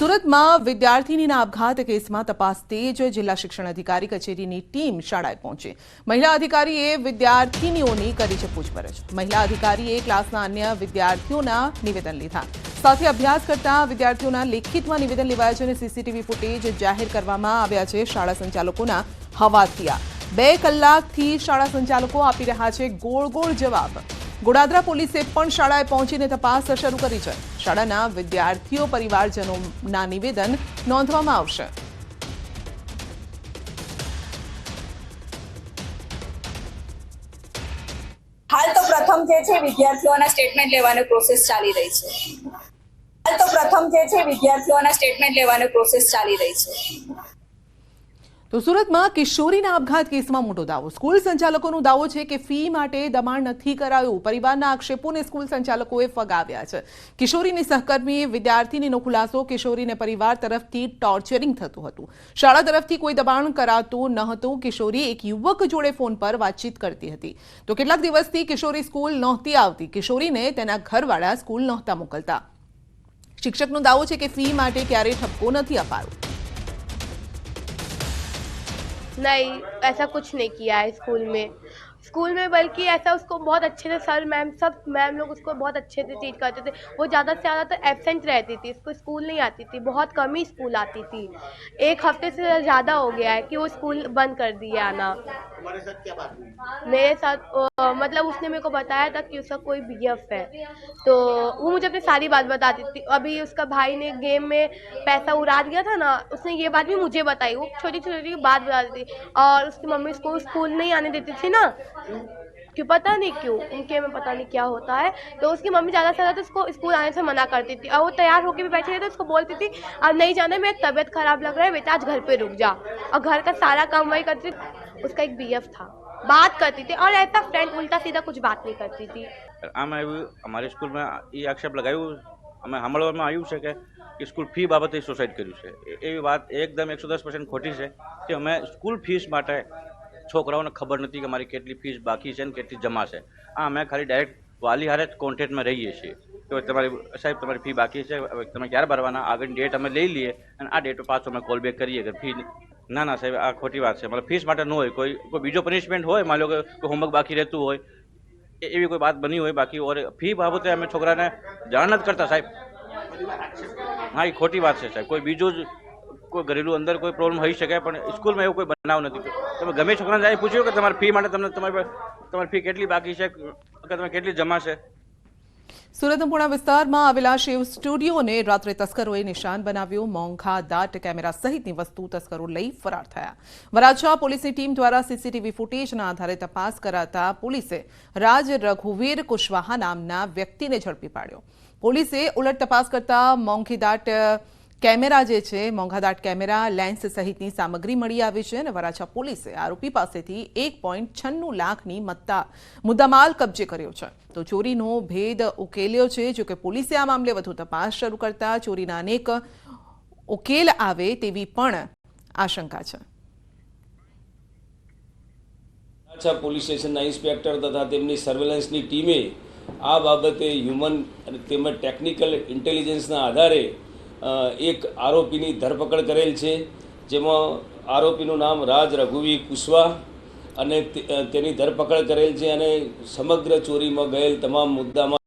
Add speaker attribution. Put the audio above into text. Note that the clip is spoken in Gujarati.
Speaker 1: સુરતમાં વિદ્યાર્થીનીના આપઘાત કેસમાં તપાસ તેજ જિલ્લા શિક્ષણ અધિકારી કચેરીની ટીમ શાળાએ પહોંચી મહિલા અધિકારીએ વિદ્યાર્થીનીઓની કરી છે પૂછપરછ મહિલા અધિકારીએ ક્લાસના અન્ય વિદ્યાર્થીઓના નિવેદન લીધા સાથે અભ્યાસ કરતા વિદ્યાર્થીઓના લેખિતમાં નિવેદન લેવાયા છે અને સીસીટીવી ફૂટેજ જાહેર કરવામાં આવ્યા છે શાળા સંચાલકોના હવાથિયા 2 કલાકથી શાળા સંચાલકો આપી રહ્યા છે ગોળ જવાબ ગોડાદરા પોલીસે પણ શાળાએ પહોંચીને તપાસ શરૂ કરી છે શાળાના વિદ્યાર્થીઓ પરિવારજનોના નિવેદન નોંધવામાં આવશે
Speaker 2: હાલ તો પ્રથમ જે છે વિદ્યાર્થીઓના સ્ટેટમેન્ટ લેવાની પ્રોસેસ ચાલી રહી છે
Speaker 1: તો સુરતમાં કિશોરીના આપઘાત કેસમાં મોટો દાવો સ્કૂલ સંચાલકોનો દાવો છે કે ફી માટે દબાણ નથી કરાયું પરિવારના આક્ષેપોને સ્કૂલ સંચાલકોએ ફગાવ્યા છે કિશોરીની સહકર્મી વિદ્યાર્થીનીનો ખુલાસો કિશોરીને પરિવાર તરફથી ટોર્ચરિંગ થતું હતું શાળા તરફથી કોઈ દબાણ કરાતું ન હતું કિશોરી એક યુવક જોડે ફોન પર વાતચીત કરતી હતી તો કેટલાક દિવસથી કિશોરી સ્કૂલ નહોતી આવતી કિશોરીને તેના ઘરવાળા સ્કૂલ નહોતા મોકલતા શિક્ષકનો દાવો છે કે ફી માટે ક્યારેય ઠપકો નથી અપાયો
Speaker 3: नहीं, ऐसा कुछ नहीं किया है स्कूल में बल्कि ऐसा उसको बहुत अच्छे से सर मैम सब मैम लोग उसको बहुत अच्छे से ट्रीट करते थे वो ज़्यादा से ज़्यादा तो एब्सेंट रहती थी इसको स्कूल नहीं आती थी बहुत कम ही स्कूल आती थी 1 हफ्ते से ज़्यादा हो गया है कि वो स्कूल बंद कर दिया आना
Speaker 4: तुम्हारे साथ क्या बात हुई?
Speaker 3: मेरे साथ मतलब उसने मेरे को बताया था कि उसका कोई बीएफ है तो वो मुझे अपनी सारी बात बताती थी अभी उसका भाई ने गेम में पैसा उड़ा दिया था ना उसने ये बात भी मुझे बताई वो छोटी छोटी बात बताती थी और उसकी मम्मी उसको स्कूल नहीं आने देती थी ना क्यों पता नहीं क्यों उनके में पता नहीं क्या होता है तो उसकी मम्मी ज़्यादा से ज़्यादा उसको स्कूल आने से मना करती थी और वो तैयार होकर भी बैठी रहती उसको बोलती थी अब नहीं जाना मेरी तबीयत खराब लग रहा है बेटा आज घर पे रुक जा और घर का सारा काम वही करती थी उसका एक बीएफ था बात करती थी और ऐसा फ्रेंड उल्टा सीधा कुछ बात नहीं करती थी
Speaker 5: हमारे स्कूल में ये आक्षेप लगायु અમે સાંભળવામાં આવ્યું છે કે સ્કૂલ ફી બાબતે સુસાઇડ કર્યું છે એવી વાત એકદમ 110% ખોટી છે કે અમે સ્કૂલ ફીસ માટે છોકરાઓને ખબર નથી કે મારી કેટલી ફીસ બાકી છે અને કેટલી જમા છે અમે ખાલી ડાયરેક્ટ વાલી હારે જ કોન્ટેક્ટમાં રહીએ છીએ તો તમારી સાહેબ તમારી ફી બાકી છે તમે ક્યારે ભરવાના આગળની ડેટ અમે લઈ લઈએ અને આ ડેટ પાછો અમે કોલ બેક કરીએ કે ફી ના સાહેબ આ ખોટી વાત છે મતલબ ફીસ માટે ન હોય કોઈ બીજો પનિશમેન્ટ હોય માની લો કે કોઈ હોમવર્ક બાકી રહેતું હોય એવી કોઈ વાત બની હોય બાકી ઓર ફી બાબતે અમે છોકરાને જાણ નથી કરતા સાહેબ હા એ ખોટી વાત છે સાહેબ કોઈ બીજું જ કોઈ ઘરેલું અંદર કોઈ પ્રોબ્લેમ હોઈ શકે પણ સ્કૂલમાં એવું કોઈ બનાવ નથી તમે ગમે છોકરાને જાય પૂછ્યું કે તમારી ફી માટે તમને તમારી ફી કેટલી બાકી છે કે તમે કેટલી જમા છે
Speaker 1: સુરતપુણા વિસ્તારમાં આવેલા શિવ સ્ટુડિયોને રાત્રે તસ્કરોએ નિશાન બનાવ્યું મોંઘા દાટ કેમેરા સહિતની વસ્તુ તસ્કરો લઈ ફરાર થયા વરાછા પોલીસની ટીમ દ્વારા સીસીટીવી ફૂટેજના આધારે તપાસ કરાતા પોલીસે રાજ રઘુવીર કુશવાહા નામના વ્યક્તિને ઝડપી પાડ્યો પોલીસે ઉલટ તપાસ કરતા મોંઘીદાટ કેમેરા જે છે મોંઘાદાટ કેમેરા લેન્સ સહિતની સામગ્રી મળી આવી છે અને વરાછા પોલીસે આરોપી પાસેથી 1.96 લાખની મુદ્દામાલ કબજે કર્યો છે તો ચોરીનો ભેદ ઉકેલ્યો છે જો કે પોલીસે આ મામલે વધુ તપાસ શરૂ કરતા ચોરીના અનેક ઉકેલ આવે તેવી પણ આશંકા છે
Speaker 6: વરાછા પોલીસ સ્ટેશનના ઇન્સ્પેક્ટર તથા તેમની સર્વેલન્સની ટીમે આ બાબતે હ્યુમન અને તેમજ ટેકનિકલ ઇન્ટેલિજન્સના આધારે એક આરોપીની ધરપકડ કરેલ છે જેમાં આરોપીનું નામ રાજ રઘુવીર કુશવાહ અને તેની ધરપકડ કરેલ છે અને સમગ્ર ચોરીમાં ગયેલ તમામ મુદ્દામાં